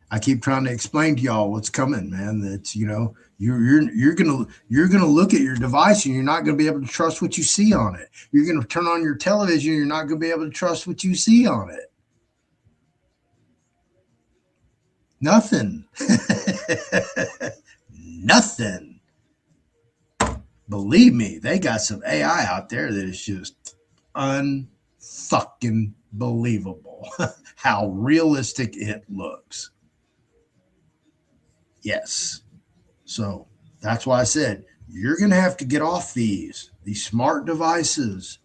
I keep trying to explain to y'all what's coming, man. That's you're gonna look at your device and you're not gonna be able to trust what you see on it. You're gonna turn on your television, you're not gonna be able to trust what you see on it. Nothing. Nothing. Believe me, they got some AI out there that is just unfucking believable. How realistic it looks. Yes. So that's why I said you're going to have to get off these smart devices,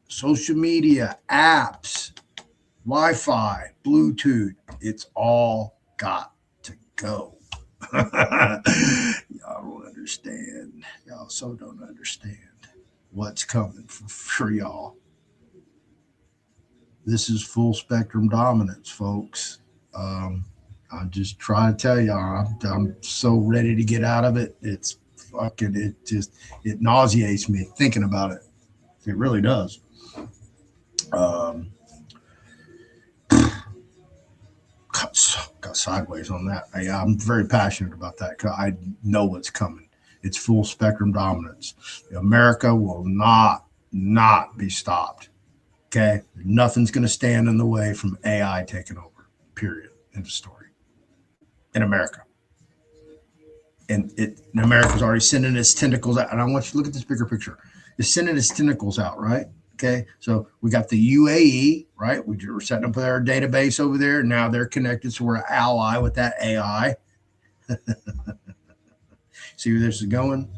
social media, apps, Wi-Fi, Bluetooth. It's all got to go. Y'all don't understand. Y'all so don't understand what's coming for y'all. This is full spectrum dominance, folks. I'm just trying to tell y'all, I'm so ready to get out of it. It's fucking, it nauseates me thinking about it. It really does. Got sideways on that. I'm very passionate about that because I know what's coming. It's full spectrum dominance. America will not be stopped. Okay? Nothing's going to stand in the way from AI taking over, period. End of story. In America. And America's already sending its tentacles out. And I want you to look at this bigger picture. It's sending its tentacles out, right? Okay. So we got the UAE, right? We're setting up our database over there. Now they're connected. So we're an ally with that AI. See where this is going?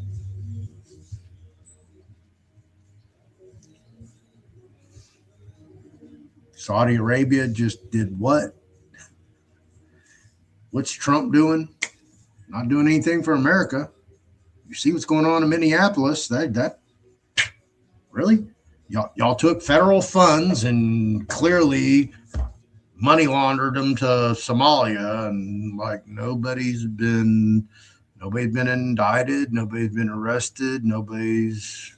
Saudi Arabia just did what? What's Trump doing? Not doing anything for America. You see what's going on in Minneapolis. That really? Y'all took federal funds and clearly money laundered them to Somalia, and like nobody's been indicted, nobody's been arrested, is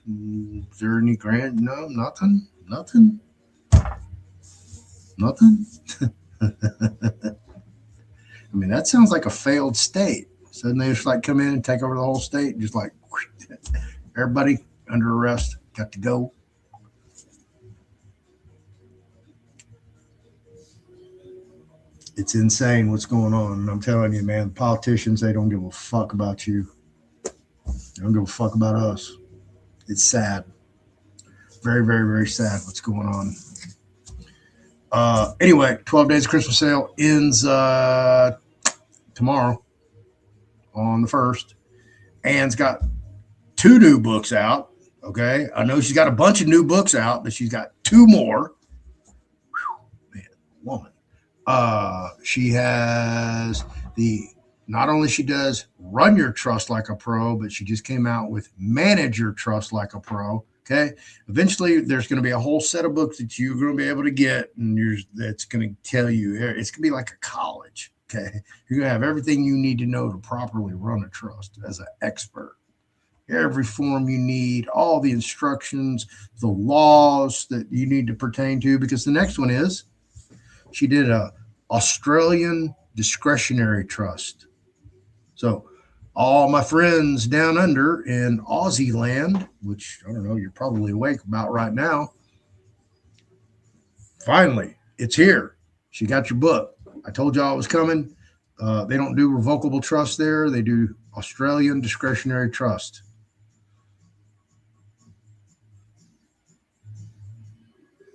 there any grant? No, nothing. I mean, that sounds like a failed state. So then they just like come in and take over the whole state, just like everybody under arrest, got to go. It's insane what's going on. And I'm telling you, man, politicians, they don't give a fuck about you. They don't give a fuck about us. It's sad. Very, very, very sad what's going on. Anyway, 12 Days Christmas sale ends tomorrow on the 1st. Anne's got 2 new books out. Okay. I know she's got a bunch of new books out, but she's got 2 more. Whew, man, woman. She has not only she does Run Your Trust Like a Pro, but she just came out with Manage Your Trust Like a Pro. Okay. Eventually there's going to be a whole set of books that you're going to be able to get, and that's going to tell you, it's going to be like a college. Okay. You're going to have everything you need to know to properly run a trust as an expert. Every form you need, all the instructions, the laws that you need to pertain to, because the next one is she did a Australian discretionary trust. So all my friends down under in Aussie land, which I don't know, you're probably awake about right now. Finally, it's here. She got your book. I told y'all it was coming. They don't do revocable trust there. They do Australian discretionary trust.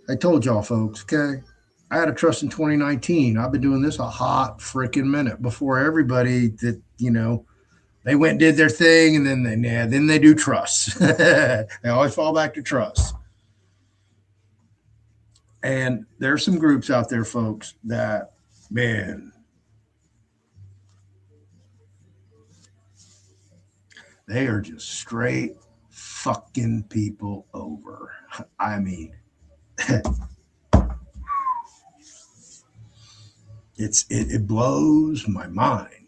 I told y'all, folks, okay? I had a trust in 2019. I've been doing this a hot freaking minute before everybody that, they went and did their thing, and then they do trusts. They always fall back to trust. And there's some groups out there, folks, that, man, they are just straight fucking people over. I mean, it blows my mind.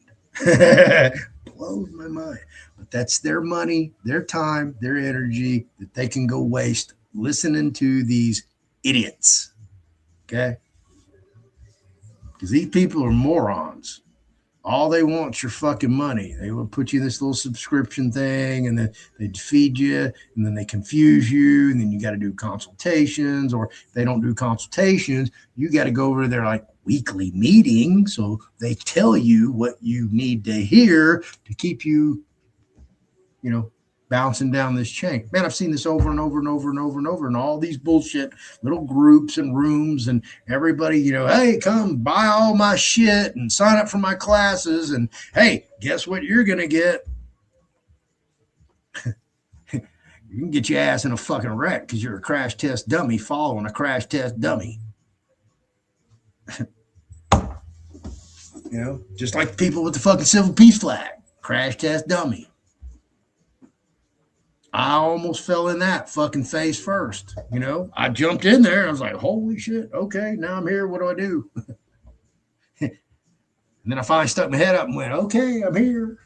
Blows my mind. But that's their money, their time, their energy that they can go waste listening to these idiots. Okay? Because these people are morons. All they want is your fucking money. They will put you in this little subscription thing, and then they feed you, and then they confuse you, and then you got to do consultations, or if they don't do consultations, you got to go over to their like weekly meeting, so they tell you what you need to hear to keep you, bouncing down this chain. Man, I've seen this over and over and over and over and over in all these bullshit little groups and rooms, and everybody, hey, come buy all my shit and sign up for my classes, and hey, guess what you're going to get? You can get your ass in a fucking wreck because you're a crash test dummy following a crash test dummy. Just like the people with the fucking civil peace flag, crash test dummy. I almost fell in that fucking face first. I jumped in there and I was like, holy shit. Okay, now I'm here. What do I do? And then I finally stuck my head up and went, okay, I'm here.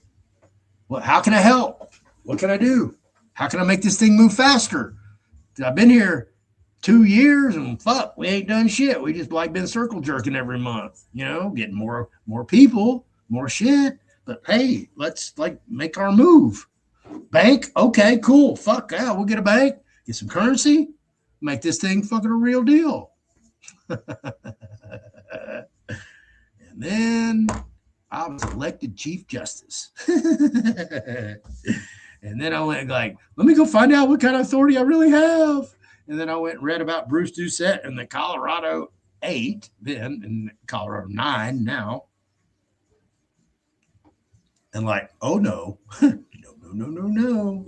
Well, how can I help? What can I do? How can I make this thing move faster? I've been here 2 years and fuck, we ain't done shit. We just like been circle jerking every month, getting more people, more shit. But hey, let's like make our move. Bank, okay, cool. Fuck yeah, we'll get a bank, get some currency, make this thing fucking a real deal. And then I was elected Chief Justice. And then I went like, let me go find out what kind of authority I really have. And then I went and read about Bruce Doucette and the Colorado 8, then, and Colorado 9 now. And like, oh no. No.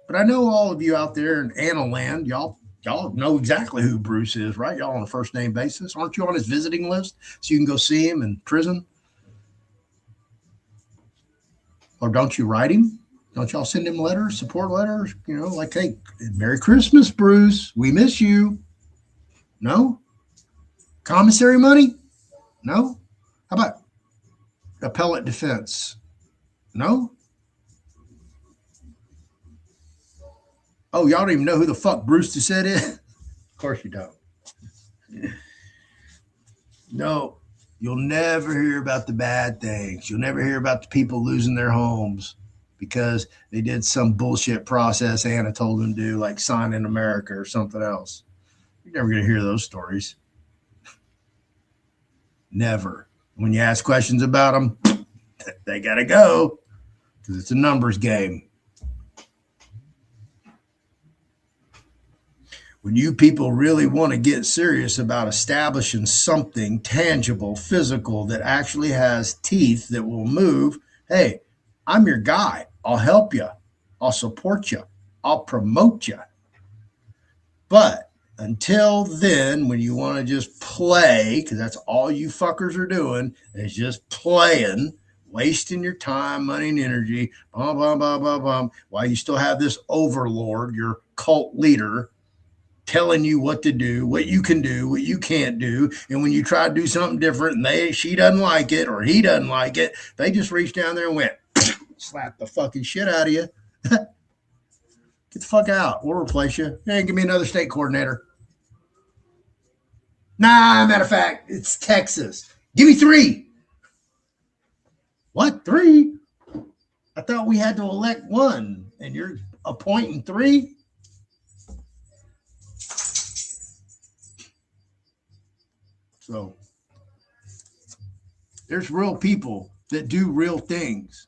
But I know all of you out there in Anna Land, y'all know exactly who Bruce is, right? Y'all on a first name basis. Aren't you on his visiting list so you can go see him in prison? Or don't you write him? Don't y'all send him letters, support letters? You know, like, hey, Merry Christmas, Bruce. We miss you. No? Commissary money? No? How about appellate defense? No? Oh, y'all don't even know who the fuck Bruce Doucette is? Of course you don't. No, you'll never hear about the bad things. You'll never hear about the people losing their homes because they did some bullshit process Anna told them to do, like sign in America or something else. You're never going to hear those stories. Never. When you ask questions about them, they got to go because it's a numbers game. When you people really want to get serious about establishing something tangible, physical, that actually has teeth that will move, hey, I'm your guy. I'll help you. I'll support you. I'll promote you. But until then, when you want to just play, because that's all you fuckers are doing, is just playing, wasting your time, money, and energy, bum, bum, bum, bum, bum, while you still have this overlord, your cult leader, telling you what to do, what you can do, what you can't do. And when you try to do something different and she doesn't like it or he doesn't like it, they just reach down there and went, slap the fucking shit out of you. Get the fuck out. We'll replace you. Hey, give me another state coordinator. Nah, matter of fact, it's Texas. Give me 3. What, 3? I thought we had to elect 1 and you're appointing 3? So there's real people that do real things.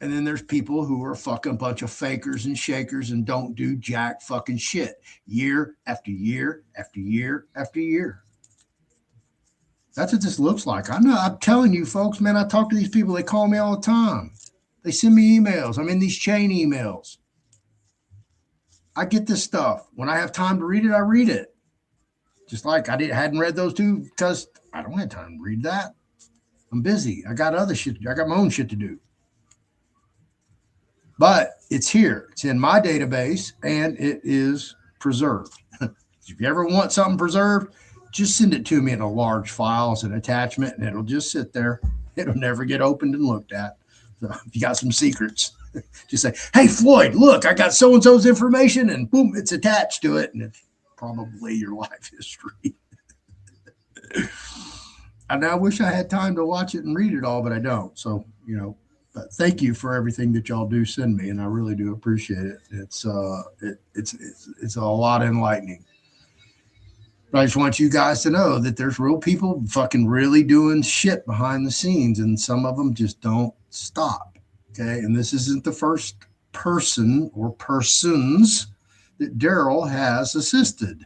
And then there's people who are a fucking bunch of fakers and shakers and don't do jack fucking shit year after year after year after year. That's what this looks like. I know. I'm telling you, folks, man, I talk to these people. They call me all the time. They send me emails. I'm in these chain emails. I get this stuff. When I have time to read it, I read it. Just like hadn't read those 2 because I don't have time to read that. I'm busy. I got other shit. I got my own shit to do. But it's here. It's in my database, and it is preserved. If you ever want something preserved, just send it to me in a large file as an attachment, and it'll just sit there. It'll never get opened and looked at. So if you got some secrets, just say, hey, Floyd, look, I got so-and-so's information, and boom, it's attached to it, and it's probably your life history. And I wish I had time to watch it and read it all, but I don't. So, but thank you for everything that y'all do send me, and I really do appreciate it. It's a lot enlightening. But I just want you guys to know that there's real people fucking really doing shit behind the scenes, and some of them just don't stop. Okay, and this isn't the first person or persons that Darrell has assisted.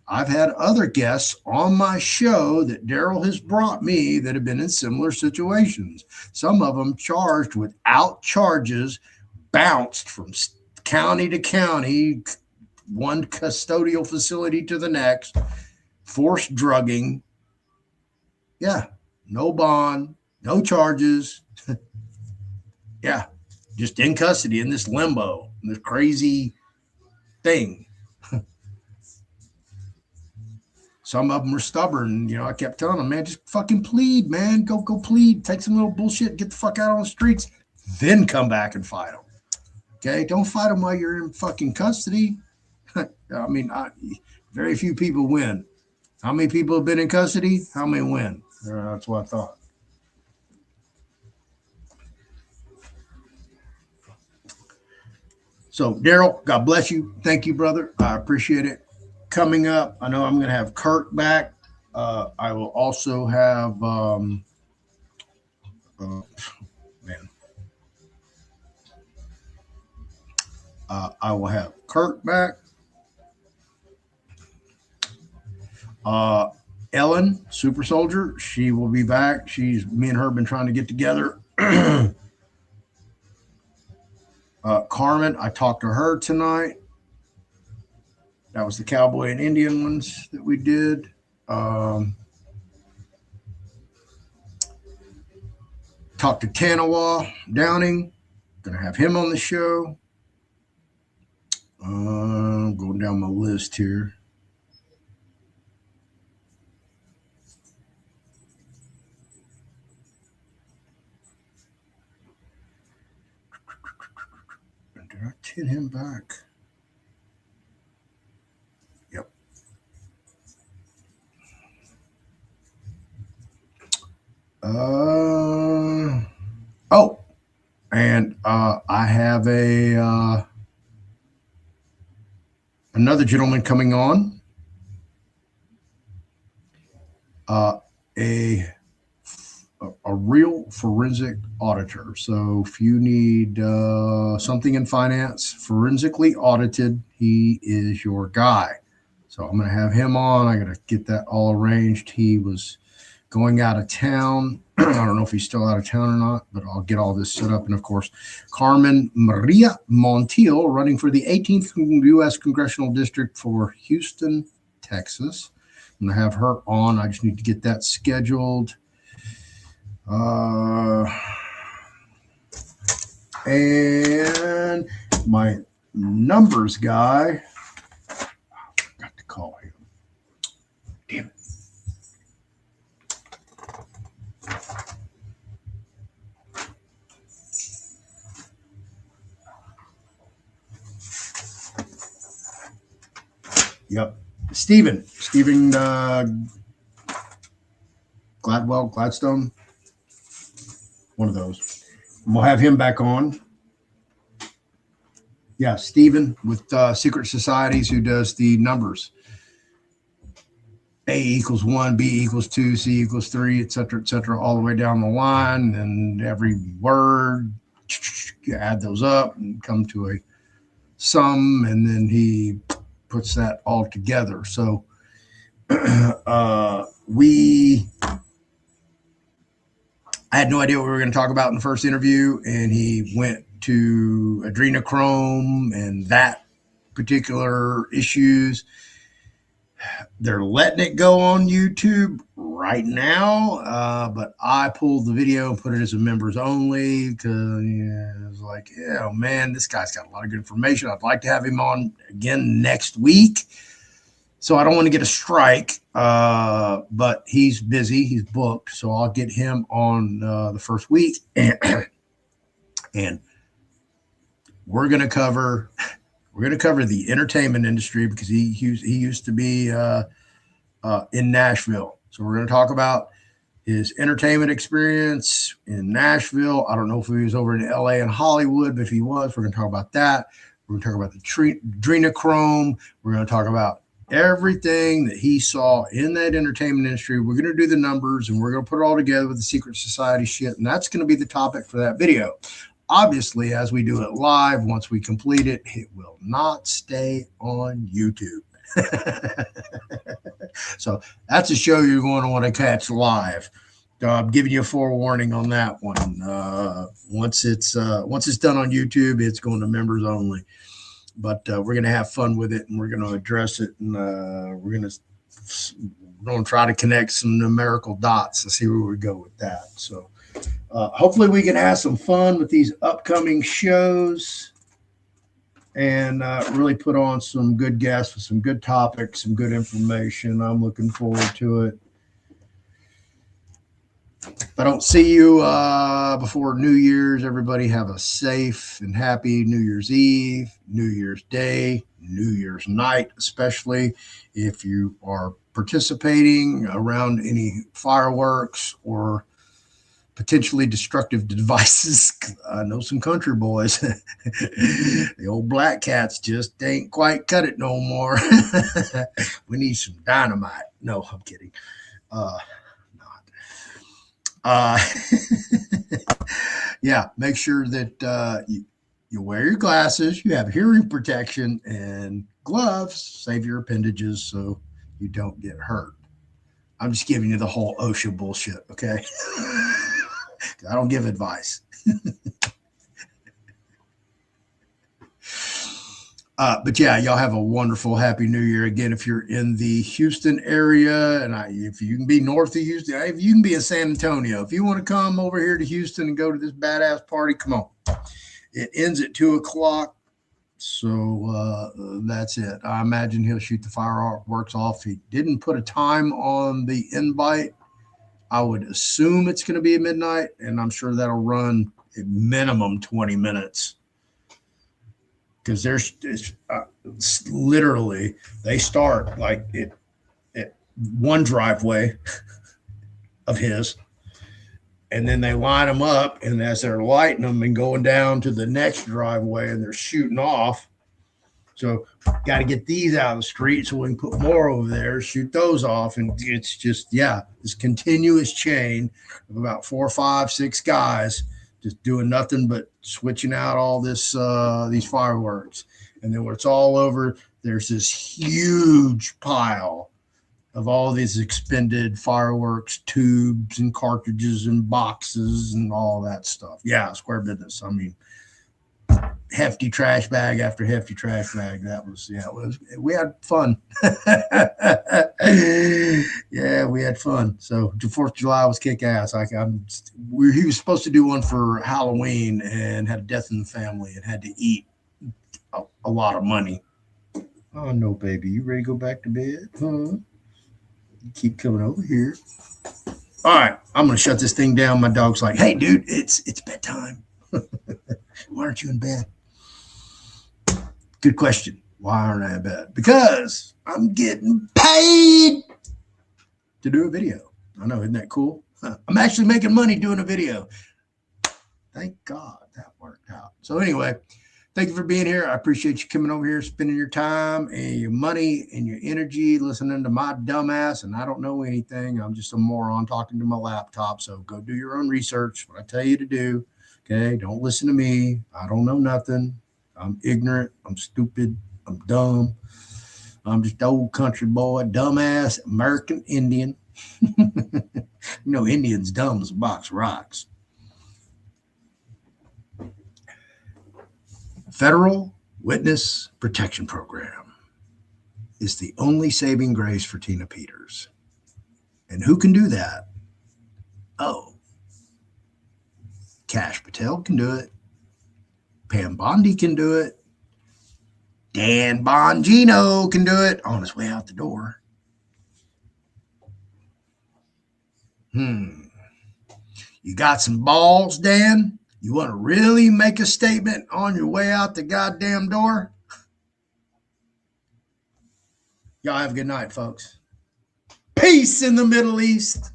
I've had other guests on my show that Darrell has brought me that have been in similar situations. Some of them charged without charges, bounced from county to county, one custodial facility to the next, forced drugging. Yeah, no bond, no charges. Yeah, just in custody in this limbo, in this crazy thing. Some of them are stubborn. I kept telling them, man, just fucking plead, man. Go plead. Take some little bullshit. Get the fuck out on the streets. Then come back and fight them. Okay? Don't fight them while you're in fucking custody. I mean, very few people win. How many people have been in custody? How many win? That's what I thought. So, Darrell, God bless you. Thank you, brother. I appreciate it. Coming up, I know I'm going to have Kurt back. I will also have, I will have Kurt back. Ellen, Super Soldier, she will be back. Me and her have been trying to get together. Carmen, I talked to her tonight. That was the cowboy and Indian ones that we did. Talked to Tanawa Downing. Gonna have him on the show. Going down my list here. Did I tin him back? Yep. Oh, and I have another gentleman coming on. A real forensic auditor. So if you need something in finance forensically audited, he is your guy. So I'm going to have him on. I'm going to get that all arranged. He was going out of town. I don't know if he's still out of town or not, but I'll get all this set up. And of course, Carmen Maria Montiel, running for the 18th U.S. Congressional District for Houston, Texas. I'm going to have her on. I just need to get that scheduled. And my numbers guy, got to call him. Damn it. Yep. Stephen Gladstone. One of those. We'll have him back on. Yeah, Stephen with Secret Societies, who does the numbers. A equals 1, B equals 2, C equals 3, et cetera, all the way down the line. And every word, you add those up and come to a sum, and then he puts that all together. So I had no idea what we were going to talk about in the first interview, and he went to adrenochrome and that particular issues. They're letting it go on YouTube right now, but I pulled the video and put it as a members only because it was like, yeah, man, this guy's got a lot of good information. I'd like to have him on again next week. So I don't want to get a strike, but he's busy. He's booked. So I'll get him on the first week. And we're going to cover the entertainment industry because he used to be in Nashville. So we're going to talk about his entertainment experience in Nashville. I don't know if he was over in LA and Hollywood, but if he was, we're going to talk about that. We're going to talk about the adrenochrome. We're going to talk about everything that he saw in that entertainment industry. We're going to do the numbers, and we're going to put it all together with the secret society shit. And that's going to be the topic for that video. Obviously, as we do it live, once we complete it, it will not stay on YouTube. So that's a show you're going to want to catch live. I'm giving you a forewarning on that one. Once it's done on YouTube, it's going to members only. But we're going to have fun with it, and we're going to address it, and we're going to try to connect some numerical dots and see where we go with that. So hopefully we can have some fun with these upcoming shows and really put on some good guests with some good topics, some good information. I'm looking forward to it. If I don't see you before New Year's, everybody have a safe and happy New Year's Eve, New Year's Day, New Year's night, especially if you are participating around any fireworks or potentially destructive devices. I know some country boys. The old black cats just ain't quite cut it no more. We need some dynamite. No, I'm kidding. Yeah, make sure that you wear your glasses, you have hearing protection, and gloves. Save your appendages so you don't get hurt. I'm just giving you the whole OSHA bullshit, okay? I don't give advice. But yeah, y'all have a wonderful, happy New Year. Again, if you're in the Houston area, and if you can be north of Houston, if you can be in San Antonio, if you want to come over here to Houston and go to this badass party, come on. It ends at 2 o'clock. So that's it. I imagine he'll shoot the fireworks off. He didn't put a time on the invite. I would assume it's going to be at midnight, and I'm sure that'll run at minimum 20 minutes. Because it's literally, they start like at one driveway of his, and then they line them up, and as they're lighting them and going down to the next driveway, and they're shooting off. So got to get these out of the street so we can put more over there, shoot those off. And it's just, this continuous chain of about 4, 5, 6 guys just doing nothing but switching out all these fireworks. And then when it's all over, there's this huge pile of all these expended fireworks tubes and cartridges and boxes and all that stuff. Yeah, square business. I mean, hefty trash bag after hefty trash bag. That was, we had fun. Yeah, we had fun. So the 4th of July was kick ass. He was supposed to do one for Halloween and had a death in the family and had to eat a lot of money. Oh no, baby, you ready to go back to bed? Huh? You keep coming over here. All right, I'm gonna shut this thing down. My dog's like, "Hey, dude, it's bedtime. Why aren't you in bed?" Good question. Why aren't I in bed? Because I'm getting paid to do a video. I know, isn't that cool? I'm actually making money doing a video. Thank God that worked out. So anyway, thank you for being here. I appreciate you coming over here, spending your time and your money and your energy listening to my dumbass. And I don't know anything. I'm just a moron talking to my laptop. So go do your own research. What I tell you to do. Okay, don't listen to me. I don't know nothing. I'm ignorant. I'm stupid. I'm dumb. I'm just an old country boy, dumbass American Indian. Indians dumb as a box of rocks. Federal Witness Protection Program is the only saving grace for Tina Peters. And who can do that? Oh, Cash Patel can do it. Pam Bondi can do it. Dan Bongino can do it on his way out the door. You got some balls, Dan? You want to really make a statement on your way out the goddamn door? Y'all have a good night, folks. Peace in the Middle East.